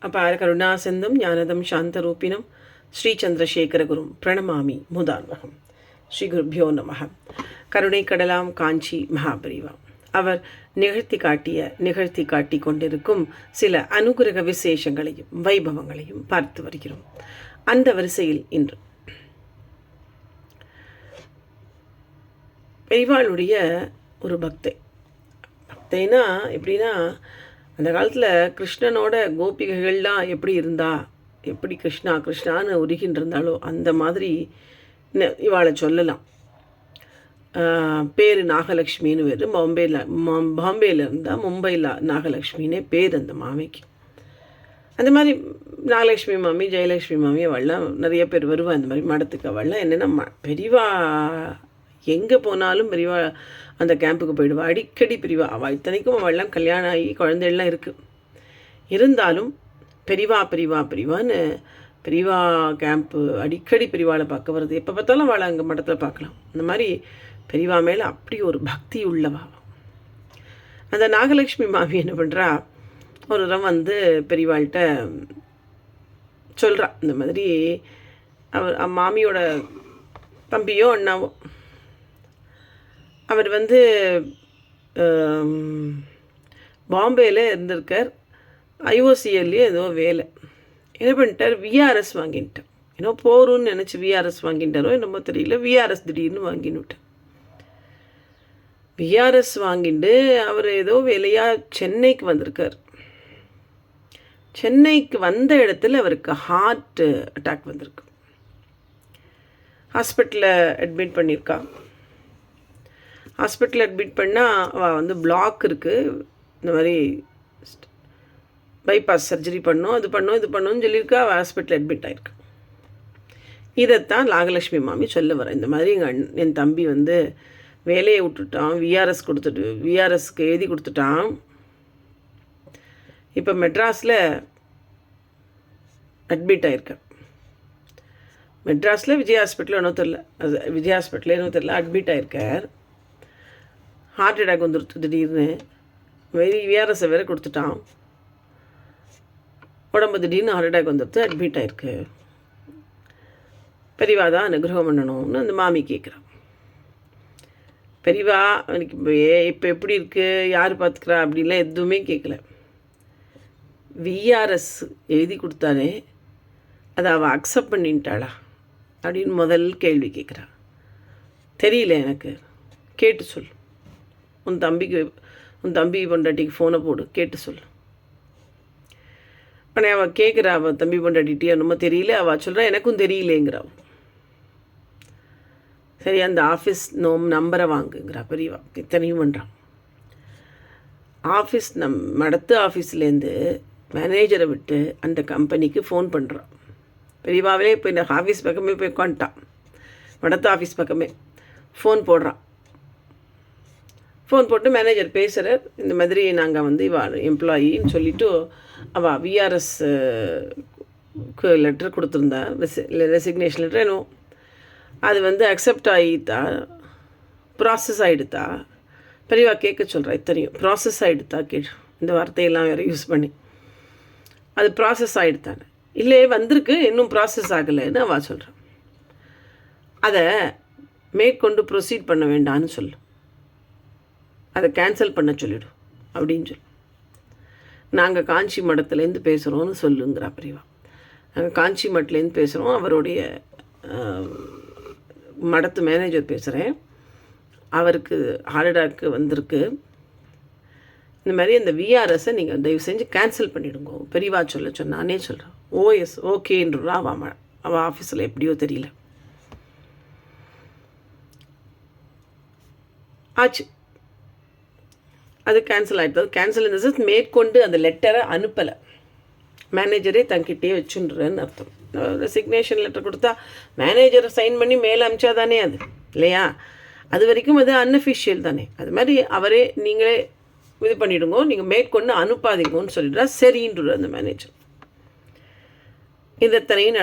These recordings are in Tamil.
அபார கருணாசிந்தும் ஞானதம் சாந்தரூபிணம் ஸ்ரீ சந்திரசேகரகுரும் பிரணமாமி முதான்வகம். ஸ்ரீ குருபியோ நமக. கருணை கடலாம் காஞ்சி மகாபரிவா அவர் நிகழ்த்தி காட்டி கொண்டிருக்கும் சில அனுகிரக விசேஷங்களையும் வைபவங்களையும் பார்த்து வருகிறோம். அந்த வரிசையில் இன்று பெரிவாளுடைய ஒரு பக்தைனா எப்படின்னா, அந்த காலத்தில் கிருஷ்ணனோட கோபிகைகள்லாம் எப்படி இருந்தா, எப்படி கிருஷ்ணான்னு உருகின்னு இருந்தாலோ அந்த மாதிரி இவாளை சொல்லலாம். பேர் நாகலக்ஷ்மின்னு பேர். பாம்பேயில் இருந்தால் மும்பையில் நாகலக்ஷ்மின்னே பேர் அந்த மாமிக்கு. அந்த மாதிரி நாகலட்சுமி மாமி, ஜெயலக்ஷ்மி மாமி அவள்லாம் நிறைய பேர் வருவா அந்த மாதிரி மடத்துக்கு. அவள்லாம் என்னென்னா பெரிவா எங்கே போனாலும் பெரிவா அந்த கேம்புக்கு போயிடுவா. அடிக்கடி பெரிவா அவள் இத்தனைக்கும் அவள்லாம் கல்யாணம் ஆகி குழந்தைகள்லாம் இருக்குது. இருந்தாலும் பெரிவான்னு பெரிவா கேம்ப்பு அடிக்கடி பெரிவாளை பார்க்க வருது. எப்போ பார்த்தாலும் அவளை அங்கே மடத்தில் பார்க்கலாம். அந்த மாதிரி பெரிவா மேலே அப்படி ஒரு பக்தி உள்ளவா. அந்த நாகலட்சுமி மாமி என்ன பண்ணுறா, ஒரு தரம் வந்து பெரிவாள்கிட்ட சொல்கிறா, இந்த மாதிரி அவர் மாமியோட தம்பியோ அண்ணாவோ அவர் வந்து பாம்பேயில் இருந்திருக்கார். ஐஓசிஎல்லையே ஏதோ வேலை. என்ன பண்ணிட்டார், விஆர்எஸ் வாங்கிட்டார். ஏன்னோ போருன்னு நினச்சி விஆர்எஸ் வாங்கிட்டாரோ என்னமோ தெரியல. விஆர்எஸ் திடீர்னு வாங்கினுட்டார். விஆர்எஸ் வாங்கிட்டு அவர் ஏதோ வேலையாக சென்னைக்கு வந்திருக்கார். சென்னைக்கு வந்த இடத்துல அவருக்கு ஹார்ட் அட்டாக் வந்திருக்கு. ஹாஸ்பிட்டலில் அட்மிட் பண்ணியிருக்கா. ஹாஸ்பிட்டலில் அட்மிட் பண்ணால் அவள் வந்து பிளாக் இருக்குது, இந்த மாதிரி பைபாஸ் சர்ஜரி பண்ணோம், இது பண்ணோன்னு சொல்லியிருக்கா. அவள் ஹாஸ்பிட்டலில் அட்மிட் ஆகிருக்கு. இதைத்தான் நாகலட்சுமி மாமி சொல்ல வரேன். இந்த மாதிரி என் தம்பி வந்து வேலையை விட்டுட்டான், விஆர்எஸ்க்கு எழுதி கொடுத்துட்டான். இப்போ மெட்ராஸில் அட்மிட் ஆகிருக்கேன். மெட்ராஸில் விஜய் ஹாஸ்பிட்டலில் என்னோ தெரில அட்மிட் ஆகிருக்கார். ஹார்ட் அட்டாக் வந்துடுச்சு திடீர்னு. விஆர்எஸை வேறு கொடுத்துட்டான். உடம்பு திடீர்னு ஹார்ட் அட்டாக் வந்துடுத்து, அட்மிட் ஆகிருக்கு. பெரியவா தான் அனுகிரகம் பண்ணணும்னு அந்த மாமி கேட்குறான். பெரியவா எனக்கு இப்போ எப்படி இருக்குது, யார் பார்த்துக்கிறா அப்படின்லாம் எதுவுமே கேட்கல. விஆர்எஸ் எழுதி கொடுத்தானே அதை அவள் அக்செப்ட் பண்ணிட்டாளா அப்படின்னு முதல் கேள்வி கேட்குறா. தெரியல எனக்கு, கேட்டு சொல். உன் தம்பி பொண்டாட்டிக்கு ஃபோனை போடு, கேட்டு சொல். ஆனால் அவள் கேட்குறா, அவள் தம்பி பொண்டாட்டிகிட்டே என்னமோ தெரியல. அவள் சொல்கிறா எனக்கும் தெரியலேங்கிறா. சரி, அந்த ஆஃபீஸ் நம்பரை வாங்குங்கிறா பெரியவா. இத்தனையும் பண்ணுறான். மடத்து ஆஃபீஸ்லேருந்து மேனேஜரை விட்டு அந்த கம்பெனிக்கு ஃபோன் பண்ணுறான். பெரியவாவே இப்போ இந்த ஆஃபீஸ் பக்கமே போய் உட்காந்துட்டான். மடத்து ஆஃபீஸ் பக்கமே ஃபோன் போடுறான். ஃபோன் போட்டு மேனேஜர் பேசுகிறார். இந்த மாதிரி நாங்கள் வந்து எம்ப்ளாயின்னு சொல்லிவிட்டு அவள் விஆர்எஸ்க்கு லெட்டர் கொடுத்துருந்தா, ரெசிக்னேஷன் லெட்டர் வேணும். அது வந்து அக்செப்ட் ஆகிட்டா, ப்ராசஸ் ஆகிடுதா. பெரியவா கேட்க சொல்கிறா. இத்தனையும் ப்ராசஸ் ஆகிடுதா இந்த வார்த்தையெல்லாம் வேறு யூஸ் பண்ணி. அது ப்ராசஸ் ஆகிடுதானே, இல்லை வந்திருக்கு இன்னும் ப்ராசஸ் ஆகலைன்னு அவள் சொல்கிறான். அதை மேற்கொண்டு ப்ரொசீட் பண்ண வேண்டான்னு சொல்லு, அதை கேன்சல் பண்ண சொல்லிவிடும் அப்படின்னு சொல்லு. நாங்கள் காஞ்சி மடத்துலேருந்து பேசுகிறோன்னு சொல்லுங்கிறா பெரியவா. நாங்கள் காஞ்சி மடத்துலேருந்து பேசுகிறோம், அவருடைய மடத்து மேனேஜர் பேசுகிறேன். அவருக்கு ஹார்ட் அட்டாக்கு வந்திருக்கு. இந்த மாதிரி அந்த விஆர்எஸை நீங்கள் தயவு செஞ்சு கேன்சல் பண்ணிவிடுங்க பெரியவா நானே சொல்கிறேன். ஓஎஸ் ஓகேன்றா. அவள் ஆஃபீஸில் எப்படியோ தெரியல ஆச்சு. அது கேன்சல் ஆகிடுது. கேன்சல் இந்த சென்ஸ் மேற்கொண்டு அந்த லெட்டரை அனுப்பலை. மேனேஜரே தங்கிட்டே வச்சுன்றன்னு அர்த்தம். ரெசிக்னேஷன் லெட்டர் கொடுத்தா மேனேஜரை சைன் பண்ணி மேலே அனுப்பிச்சா தானே அது, இல்லையா? அது வரைக்கும் அது அன்அஃபிஷியல் தானே. அது மாதிரி அவரே நீங்களே இது பண்ணிவிடுங்க, நீங்கள் மேற்கொண்டு அனுப்பாதீங்கன்னு சொல்லிடுறா. சரின்ற அந்த மேனேஜர். இதத்தனையும்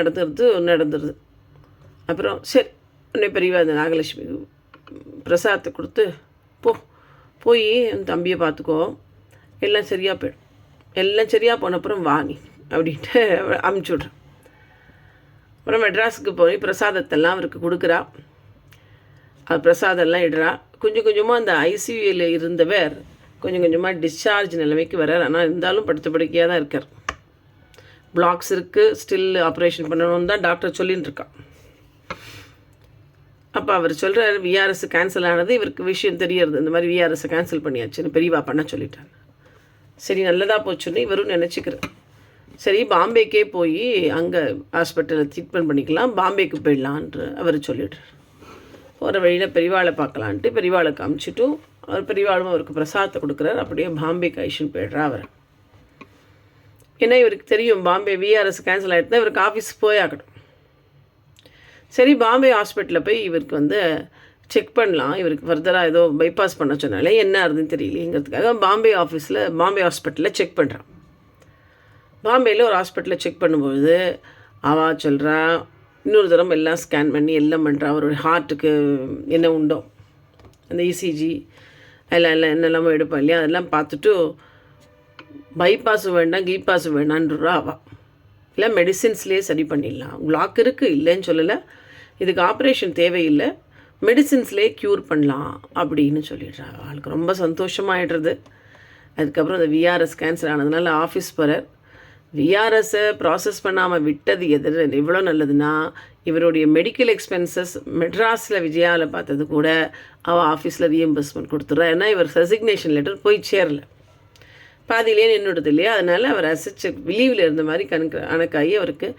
நடந்துருது. அப்புறம் சரி, உன்னை பெரியவா அந்த நாகலட்சுமி பிரசாதத்தை கொடுத்து போய் என் தம்பியை பார்த்துக்கோ, எல்லாம் சரியாக போயிடும். எல்லாம் சரியாக போனப்புறம் வா, நீ அப்படின்ட்டு அமுச்சுட்றேன். அப்புறம் மெட்ராஸுக்கு போய் பிரசாதத்தெல்லாம் அவருக்கு கொடுக்குறா. அது பிரசாதம்லாம் இடுறா. கொஞ்சம் கொஞ்சமாக அந்த ஐசியூவில் இருந்தவர் கொஞ்சம் கொஞ்சமாக டிஸ்சார்ஜ் நிலைமைக்கு வர்றார். ஆனால் இருந்தாலும் படுத்த படுக்கையாக தான் இருக்கார். பிளாக்ஸ் இருக்குது, ஸ்டில் ஆப்ரேஷன் பண்ணணும்னு தான் டாக்டர் சொல்லின்னு இருக்கா. அப்போ அவர் சொல்கிறார், விஆர்எஸ் கேன்சல் ஆனது இவருக்கு விஷயம் தெரியறது. இந்த மாதிரி விஆர்எஸை கேன்சல் பண்ணியாச்சுன்னு பெரியவா பண்ண சொல்லிட்டாங்க. சரி, நல்லதாக போச்சுன்னு இவரும் நினச்சிக்கிறார். சரி, பாம்பேக்கே போய் அங்கே ஹாஸ்பிட்டலில் ட்ரீட்மெண்ட் பண்ணிக்கலாம், பாம்பேக்கு போயிடலான்ற அவர் சொல்லிடுறார். போகிற வழியில் பெரியவாளை பார்க்கலான்ட்டு பெரியவாளை காமிச்சிட்டும் அவர் பெரியவாளும் அவருக்கு பிரசாதத்தை கொடுக்குறாரு. அப்படியே பாம்பேக்கு ஐஷன் போய்ட்றா அவர். ஏன்னா இவருக்கு தெரியும் பாம்பே விஆர்எஸ் கேன்சல் ஆகிட்டு தான் இவருக்கு ஆஃபீஸ் போயாகணும். சரி, பாம்பே ஹாஸ்பிட்டலில் போய் இவருக்கு வந்து செக் பண்ணலாம், இவருக்கு ஃபர்தராக ஏதோ பைபாஸ் பண்ண சொன்னாலே என்ன ஆகுதுன்னு தெரியலேங்கிறதுக்காக பாம்பே ஹாஸ்பிட்டலில் செக் பண்ணுறான். பாம்பேயில் ஒரு ஹாஸ்பிட்டலில் செக் பண்ணும்பொழுது அவள் சொல்கிறா, இன்னொரு தரம் எல்லாம் ஸ்கேன் பண்ணி எல்லாம் பண்ணுறா. அவருடைய ஹார்ட்டுக்கு என்ன உண்டோ அந்த இசிஜி எல்லாம் என்னெல்லாமோ எடுப்போம் இல்லையா, அதெல்லாம் பார்த்துட்டு பைபாஸும் வேண்டாம் கீபாஸும் வேண்டான்றா அவள். இல்லை மெடிசின்ஸ்லேயே சரி பண்ணிடலாம், பிளாக் இருக்குது இல்லைன்னு சொல்லலை, இதுக்கு ஆப்ரேஷன் தேவையில்லை, மெடிசின்ஸ்லேயே க்யூர் பண்ணலாம் அப்படின்னு சொல்லிடுறா. அவளுக்கு ரொம்ப சந்தோஷமாகிடுறது. அதுக்கப்புறம் அந்த விஆர்எஸ் கேன்சல் ஆனதுனால ஆஃபீஸ் போகிறார். விஆர்எஸை ப்ராசஸ் பண்ணாமல் விட்டது எவ்வளோ நல்லதுன்னா, இவருடைய மெடிக்கல் எக்ஸ்பென்சஸ் மெட்ராஸில் விஜயாவில் பார்த்தது கூட அவள் ஆஃபீஸில் ரீஎம்பர்ஸ்மெண்ட் கொடுத்துட்றா. ஏன்னா இவர் ரெசிக்னேஷன் லெட்டர் போய் சேரலை, பாதியிலே நின்றுடுது இல்லையா, அதனால் அவர் அசச்சு லீவில் இருந்த மாதிரி கணக்காகி அவருக்கு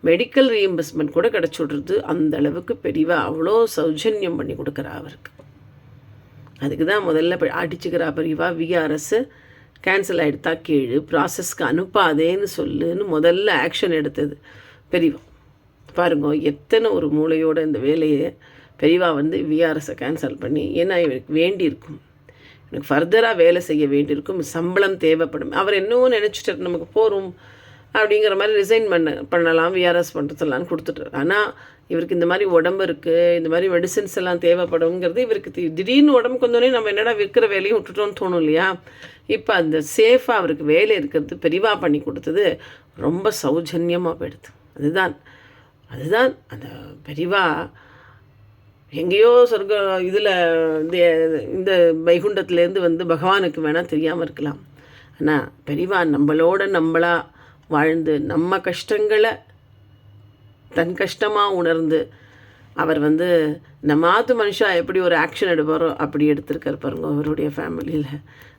மெடிக்கல் ரீஎம்பர்ஸ்மெண்ட் கூட கிடச்சி விட்றது. அந்த அளவுக்கு பெரியவா அவ்வளோ சௌஜன்யம் பண்ணி கொடுக்குறா அவருக்கு. அதுக்கு தான் முதல்ல அடிச்சுக்கிறா பெரியவா, விஆர்எஸ் கேன்சல் ஆகிடுத்தா கேளு, ப்ராசஸ்க்கு அனுப்பாதேன்னு சொல்லுன்னு முதல்ல ஆக்ஷன் எடுத்தது பெரியவா. பாருங்க எத்தனை ஒரு மூளையோட இந்த வேலையை பெரியவா வந்து விஆர்எஸை கேன்சல் பண்ணி, ஏன்னா இவருக்கு வேண்டியிருக்கும், எனக்கு ஃபர்தராக வேலை செய்ய வேண்டியிருக்கும், சம்பளம் தேவைப்படும். அவர் என்னவோ நினச்சிட்டு நமக்கு போகிறோம் அப்படிங்கிற மாதிரி ரிசைன் பண்ணலாம் விஆர்எஸ் பண்ணுறதுலான்னு கொடுத்துட்டார். ஆனால் இவருக்கு இந்த மாதிரி உடம்பு இருக்குது, இந்த மாதிரி மெடிசின்ஸ் எல்லாம் தேவைப்படுங்கிறது இவருக்கு திடீர்னு உடம்புக்கு வந்தோடனே நம்ம என்னடா விற்கிற வேலையும் விட்டுட்டோன்னு தோணும் இல்லையா. இப்போ அந்த சேஃபாக அவருக்கு வேலை இருக்கிறது பெரியவா பண்ணி கொடுத்தது ரொம்ப சௌஜன்யமாக போயிடுது. அதுதான் அந்த பெரியவா எங்கேயோ சொர்க்க இதில் இந்த வைகுண்டத்துலேருந்து வந்து பகவானுக்கு வேணால் தெரியாமல் இருக்கலாம். ஆனால் பெரியவா நம்மளாக வாழ்ந்து நம்ம கஷ்டங்களை தன் கஷ்டமாக உணர்ந்து அவர் வந்து நம்மாத்து மனுஷா எப்படி ஒரு ஆக்ஷன் எடுப்பாரோ அப்படி எடுத்திருக்கார் பாருங்க அவருடைய ஃபேமிலியில்.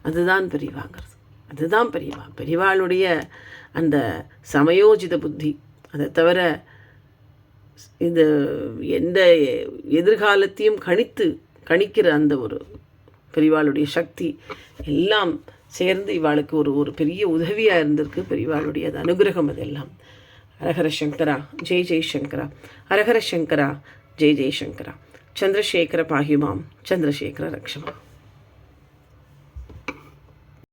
அதுதான் பெரியவாங்கிறது, அதுதான் பெரியவாளுடைய அந்த சமயோஜித புத்தி. அதை தவிர இந்த எந்த எதிர்காலத்தையும் கணிக்கிற அந்த ஒரு பெரியவாளுடைய சக்தி எல்லாம் சேர்ந்து இவாளுக்கு ஒரு பெரிய உதவியாக இருந்திருக்கு பெரியவாளுடைய அது அனுகிரகம். அதெல்லாம் ஹரஹர சங்கரா ஜெய் ஜெய் சங்கரா, ஹரஹர சங்கரா ஜெய் ஜெய் சங்கரா. சந்திரசேகர பாஹிமாம், சந்திரசேகர ரக்ஷமா.